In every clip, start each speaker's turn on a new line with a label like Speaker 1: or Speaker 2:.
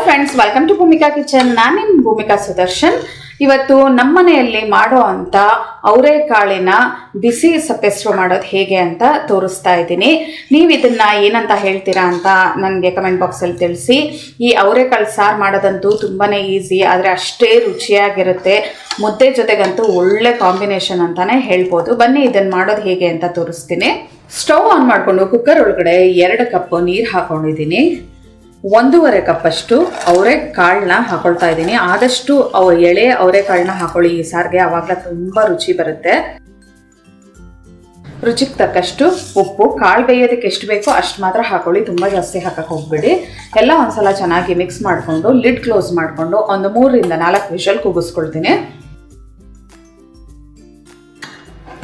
Speaker 1: Friends, welcome to Bhumika kitchen. ನಾನು ನಿಮ್ಮ ಭೂಮಿಕಾ ಸುದರ್ಶನ್. ಇವತ್ತು ನಮ್ಮ ಮನೆಯಲ್ಲಿ ಮಾಡೋ ಅಂತ ಅವರೆಕಾಳಿನ ಬಿಸಿ ಸಪ್ಪೆಸ್ರು ಮಾಡೋದು ಹೇಗೆ ಅಂತ ತೋರಿಸ್ತಾ ಇದ್ದೀನಿ. ನೀವು ಇದನ್ನ ಏನಂತ ಹೇಳ್ತೀರಾ ಅಂತ ನನಗೆ ಕಮೆಂಟ್ ಬಾಕ್ಸಲ್ಲಿ ತಿಳಿಸಿ. ಈ ಅವರೆಕಾಳು ಸಾರು ಮಾಡೋದಂತೂ ತುಂಬಾ ಈಸಿ, ಆದರೆ ಅಷ್ಟೇ ರುಚಿಯಾಗಿರುತ್ತೆ. ಮುದ್ದೆ ಜೊತೆಗಂತೂ ಒಳ್ಳೆ ಕಾಂಬಿನೇಷನ್ ಅಂತಾನೆ ಹೇಳ್ಬೋದು. ಬನ್ನಿ ಇದನ್ನು ಮಾಡೋದು ಹೇಗೆ ಅಂತ ತೋರಿಸ್ತೀನಿ. ಸ್ಟವ್ ಆನ್ ಮಾಡಿಕೊಂಡು ಕುಕ್ಕರ್ ಒಳಗಡೆ 2 ಕಪ್ ನೀರು ಹಾಕೊಂಡಿದ್ದೀನಿ. 1.5 ಕಪ್ಪಷ್ಟು ಅವರೆಕಾಳನ್ನ ಹಾಕೊಳ್ತಾ ಇದ್ದೀನಿ. ಆದಷ್ಟು ಎಳೆ ಅವರೆಕಾಳನ್ನ ಹಾಕೊಳ್ಳಿ ಈ ಸಾರಿಗೆ, ಆವಾಗಲೇ ತುಂಬ ರುಚಿ ಬರುತ್ತೆ. ರುಚಿಗೆ ತಕ್ಕಷ್ಟು ಉಪ್ಪು, ಕಾಳು ಬೇಯೋದಕ್ಕೆ ಎಷ್ಟು ಬೇಕೋ ಅಷ್ಟು ಮಾತ್ರ ಹಾಕೊಳ್ಳಿ, ತುಂಬ ಜಾಸ್ತಿ ಹಾಕಕ್ಕೆ ಹೋಗ್ಬೇಡಿ. ಎಲ್ಲ ಒಂದ್ಸಲ ಚೆನ್ನಾಗಿ ಮಿಕ್ಸ್ ಮಾಡಿಕೊಂಡು ಲಿಡ್ ಕ್ಲೋಸ್ ಮಾಡಿಕೊಂಡು ಒಂದು 3 ರಿಂದ 4 ವಿಷಲ್ ಕೂಗಿಸ್ಕೊಳ್ತೀನಿ.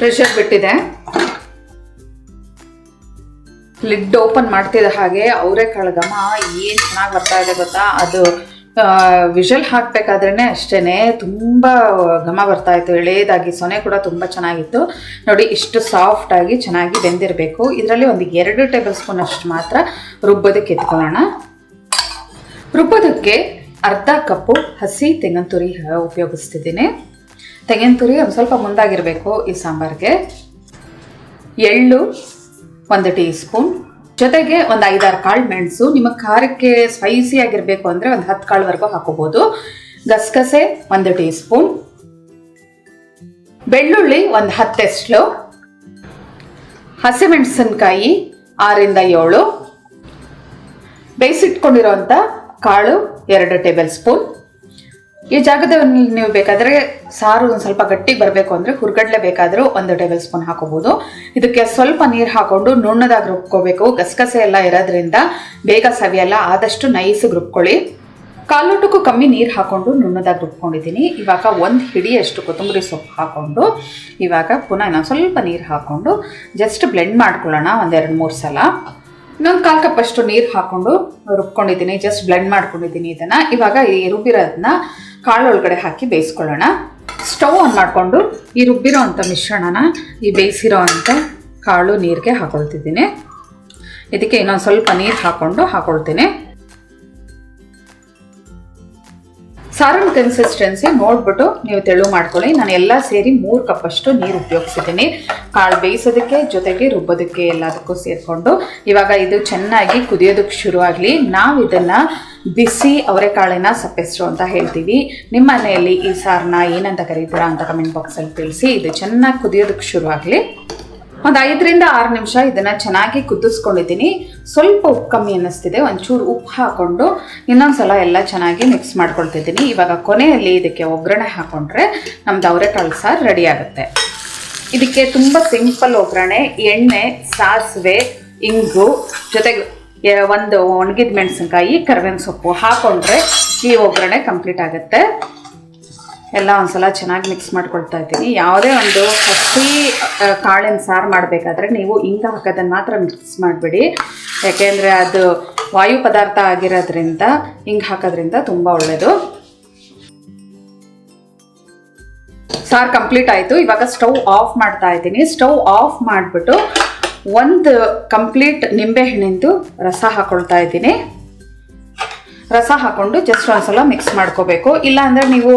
Speaker 1: ಪ್ರೆಷರ್ ಬಿಟ್ಟಿದೆ. ಲಿಡ್ ಓಪನ್ ಮಾಡ್ತಿದ್ದ ಹಾಗೆ ಅವರೆಕಾಳು ಘಮ ಏನು ಚೆನ್ನಾಗಿ ಬರ್ತಾ ಇದೆ ಗೊತ್ತಾ. ಅದು ವಿಷಲ್ ಹಾಕಬೇಕಾದ್ರೇ ಅಷ್ಟೇ ತುಂಬ ಘಮ ಬರ್ತಾ ಇತ್ತು, ಎಳೆದಾಗಿ. ಸೊನೆ ಕೂಡ ತುಂಬ ಚೆನ್ನಾಗಿತ್ತು ನೋಡಿ. ಇಷ್ಟು ಸಾಫ್ಟಾಗಿ ಚೆನ್ನಾಗಿ ಬೆಂದಿರಬೇಕು. ಇದರಲ್ಲಿ ಒಂದು 2 ಟೇಬಲ್ ಸ್ಪೂನ್ ಅಷ್ಟು ಮಾತ್ರ ರುಬ್ಬೋದಕ್ಕೆ ಎತ್ಕೊಳ್ಳೋಣ. ರುಬ್ಬೋದಕ್ಕೆ ಅರ್ಧ ಕಪ್ಪು ಹಸಿ ತೆಂಗಿನ ತುರಿ ಉಪಯೋಗಿಸ್ತಿದ್ದೀನಿ. ತೆಂಗಿನ ತುರಿ ಒಂದು ಸ್ವಲ್ಪ ಮುಂದಾಗಿರಬೇಕು ಈ ಸಾಂಬಾರಿಗೆ. ಎಳ್ಳು 1 ಟೀ ಸ್ಪೂನ್, ಜೊತೆಗೆ ಒಂದು 5-6 ಕಾಳು ಮೆಣಸು. ನಿಮಗೆ ಖಾರಕ್ಕೆ ಸ್ಪೈಸಿ ಆಗಿರಬೇಕು ಅಂದರೆ ಒಂದು 10 ಕಾಳುವರೆಗೂ ಹಾಕೋಬೋದು. ಗಸಗಸೆ 1 ಟೀ ಸ್ಪೂನ್, ಬೆಳ್ಳುಳ್ಳಿ ಒಂದು 10 ಎಸ್ಲು, ಹಸಿಮೆಣಸಿನಕಾಯಿ 6 ರಿಂದ 7, ಬೇಯಿಸಿಟ್ಕೊಂಡಿರೋಂಥ ಕಾಳು 2 ಟೇಬಲ್ ಸ್ಪೂನ್. ಈ ಜಾಗದಲ್ಲಿ ನೀವು ಬೇಕಾದರೆ ಸಾರು ಒಂದು ಸ್ವಲ್ಪ ಗಟ್ಟಿಗೆ ಬರಬೇಕು ಅಂದರೆ ಹುರ್ಗಡ್ಲೆ ಬೇಕಾದರೂ 1 ಟೇಬಲ್ ಸ್ಪೂನ್ ಹಾಕೋಬೋದು. ಇದಕ್ಕೆ ಸ್ವಲ್ಪ ನೀರು ಹಾಕೊಂಡು ನುಣ್ಣದಾಗಿ ರುಬ್ಕೋಬೇಕು. ಗಸಗಸೆ ಎಲ್ಲ ಇರೋದ್ರಿಂದ ಬೇಗ ಸವಿಯಲ್ಲ, ಆದಷ್ಟು ನೈಸಿಗೆ ರುಬ್ಕೊಳ್ಳಿ. 1/4 ಲೋಟಕ್ಕೂ ಕಮ್ಮಿ ನೀರು ಹಾಕೊಂಡು ನುಣ್ಣದಾಗಿ ರುಬ್ಕೊಂಡಿದ್ದೀನಿ. ಇವಾಗ 1 ಹಿಡಿಯಷ್ಟು ಕೊತ್ತಂಬರಿ ಸೊಪ್ಪು ಹಾಕ್ಕೊಂಡು ಇವಾಗ ಪುನಃ ಇನ್ನೊಂದು ಸ್ವಲ್ಪ ನೀರು ಹಾಕ್ಕೊಂಡು ಜಸ್ಟ್ ಬ್ಲೆಂಡ್ ಮಾಡ್ಕೊಳ್ಳೋಣ ಒಂದು 2-3 ಸಲ. ಇನ್ನೊಂದು 1/4 ಕಪ್ಪಷ್ಟು ನೀರು ಹಾಕ್ಕೊಂಡು ರುಬ್ಕೊಂಡಿದ್ದೀನಿ, ಜಸ್ಟ್ ಬ್ಲೆಂಡ್ ಮಾಡ್ಕೊಂಡಿದ್ದೀನಿ ಇದನ್ನು. ಇವಾಗ ಈ ರುಬ್ಬಿರೋದನ್ನ ಕಾಳು ಒಳಗಡೆ ಹಾಕಿ ಬೇಯಿಸ್ಕೊಳ್ಳೋಣ. ಸ್ಟವ್ ಆನ್ ಮಾಡಿಕೊಂಡು ಈ ರುಬ್ಬಿರೋ ಅಂಥ ಮಿಶ್ರಣನ ಈ ಬೇಯಿಸಿರೋ ಅಂಥ ಕಾಳು ನೀರಿಗೆ ಹಾಕೊಳ್ತಿದ್ದೀನಿ. ಇದಕ್ಕೆ ಇನ್ನೊಂದು ಸ್ವಲ್ಪ ನೀರು ಹಾಕೊಳ್ತೀನಿ. ಸಾರಿನ ಕನ್ಸಿಸ್ಟೆನ್ಸಿ ನೋಡ್ಬಿಟ್ಟು ನೀವು ತೆಳು ಮಾಡ್ಕೊಳ್ಳಿ. ನಾನು ಎಲ್ಲ ಸೇರಿ 3 ಕಪ್ಪಷ್ಟು ನೀರು ಉಪಯೋಗಿಸಿದ್ದೀನಿ, ಕಾಳು ಬೇಯಿಸೋದಕ್ಕೆ ಜೊತೆಗೆ ರುಬ್ಬೋದಕ್ಕೆ ಎಲ್ಲದಕ್ಕೂ ಸೇರಿಕೊಂಡು. ಇವಾಗ ಇದು ಚೆನ್ನಾಗಿ ಕುದಿಯೋದಕ್ಕೆ ಶುರುವಾಗಲಿ. ನಾವು ಇದನ್ನು ಬಿಸಿ ಅವರೆಕಾಳಿನ ಸಪ್ಪೆಸ್ರು ಅಂತ ಹೇಳ್ತೀವಿ. ನಿಮ್ಮ ಮನೆಯಲ್ಲಿ ಈ ಸಾರನ್ನ ಏನಂತ ಕರೀತೀರಾ ಅಂತ ಕಮೆಂಟ್ ಬಾಕ್ಸಲ್ಲಿ ತಿಳಿಸಿ. ಇದು ಚೆನ್ನಾಗಿ ಕುದಿಯೋದಕ್ಕೆ ಶುರುವಾಗಲಿ. ಒಂದು 5 ರಿಂದ 6 ನಿಮಿಷ ಇದನ್ನು ಚೆನ್ನಾಗಿ ಕುದಿಸ್ಕೊಂಡಿದ್ದೀನಿ. ಸ್ವಲ್ಪ ಉಪ್ಪು ಕಮ್ಮಿ ಅನ್ನಿಸ್ತಿದೆ, ಒಂಚೂರು ಉಪ್ಪು ಹಾಕ್ಕೊಂಡು ಇನ್ನೊಂದು ಸಲ ಎಲ್ಲ ಚೆನ್ನಾಗಿ ಮಿಕ್ಸ್ ಮಾಡ್ಕೊಳ್ತಿದ್ದೀನಿ. ಇವಾಗ ಕೊನೆಯಲ್ಲಿ ಇದಕ್ಕೆ ಒಗ್ಗರಣೆ ಹಾಕ್ಕೊಂಡ್ರೆ ನಮ್ದು ಅವರೆಕಾಳು ಸಾರು ರೆಡಿ ಆಗುತ್ತೆ. ಇದಕ್ಕೆ ತುಂಬ ಸಿಂಪಲ್ ಒಗ್ಗರಣೆ. ಎಣ್ಣೆ, ಸಾಸಿವೆ, ಇಂಗು, ಜೊತೆಗೆ 1 ಒಣಗಿದ ಮೆಣಸಿನ್ಕಾಯಿ, ಕರಿಬೇವಿನ ಸೊಪ್ಪು ಹಾಕ್ಕೊಂಡ್ರೆ ಈ ಒಗ್ಗರಣೆ ಕಂಪ್ಲೀಟ್ ಆಗುತ್ತೆ. ಎಲ್ಲ ಒಂದ್ಸಲ ಚೆನ್ನಾಗಿ ಮಿಕ್ಸ್ ಮಾಡ್ಕೊಳ್ತಾ ಇದ್ದೀನಿ. ಯಾವುದೇ ಒಂದು ಹಸಿ ಕಾಳಿನ ಸಾರು ಮಾಡಬೇಕಾದ್ರೆ ನೀವು ಇಂಗು ಹಾಕೋದನ್ನು ಮಾತ್ರ ಮಿಕ್ಸ್ ಮಾಡಿಬಿಡಿ, ಯಾಕೆಂದರೆ ಅದು ವಾಯು ಪದಾರ್ಥ ಆಗಿರೋದ್ರಿಂದ ಇಂಗು ಹಾಕೋದ್ರಿಂದ ತುಂಬ ಒಳ್ಳೆಯದು. ಸಾರು ಕಂಪ್ಲೀಟ್ ಆಯಿತು. ಇವಾಗ ಸ್ಟವ್ ಆಫ್ ಮಾಡ್ತಾ ಇದ್ದೀನಿ. ಸ್ಟವ್ ಆಫ್ ಮಾಡಿಬಿಟ್ಟು 1 ಕಂಪ್ಲೀಟ್ ನಿಂಬೆಹಣ್ಣಿಂದು ರಸ ಹಾಕ್ಕೊಳ್ತಾ ಇದ್ದೀನಿ. ರಸ ಹಾಕ್ಕೊಂಡು ಜಸ್ಟ್ ಒಂದ್ಸಲ ಮಿಕ್ಸ್ ಮಾಡ್ಕೋಬೇಕು. ಇಲ್ಲಾಂದರೆ ನೀವು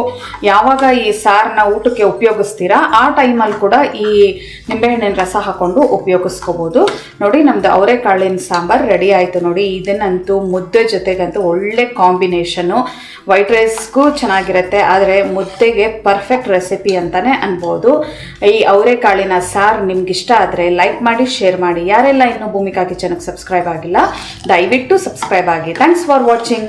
Speaker 1: ಯಾವಾಗ ಈ ಸಾರನ್ನ ಊಟಕ್ಕೆ ಉಪಯೋಗಿಸ್ತೀರಾ ಆ ಟೈಮಲ್ಲಿ ಕೂಡ ಈ ನಿಂಬೆಹಣ್ಣಿನ ರಸ ಹಾಕ್ಕೊಂಡು ಉಪಯೋಗಿಸ್ಕೋಬೋದು. ನೋಡಿ, ನಮ್ಮದು ಅವರೆಕಾಳಿನ ಸಾಂಬಾರು ರೆಡಿ ಆಯಿತು ನೋಡಿ. ಇದನ್ನಂತೂ ಮುದ್ದೆ ಜೊತೆಗಂತೂ ಒಳ್ಳೆ ಕಾಂಬಿನೇಷನ್ನು. ವೈಟ್ ರೈಸ್ಗೂ ಚೆನ್ನಾಗಿರುತ್ತೆ, ಆದರೆ ಮುದ್ದೆಗೆ ಪರ್ಫೆಕ್ಟ್ ರೆಸಿಪಿ ಅಂತಲೇ ಅನ್ಬೋದು. ಈ ಅವರೆಕಾಳಿನ ಸಾರು ನಿಮ್ಗೆ ಇಷ್ಟ ಆದರೆ ಲೈಕ್ ಮಾಡಿ, ಶೇರ್ ಮಾಡಿ. ಯಾರೆಲ್ಲ ಇನ್ನೂ ಭೂಮಿಕಾ ಕಿಚನ್ಗೆ ಸಬ್ಸ್ಕ್ರೈಬ್ ಆಗಿಲ್ಲ ದಯವಿಟ್ಟು ಸಬ್ಸ್ಕ್ರೈಬ್ ಆಗಿ. Thanks for watching.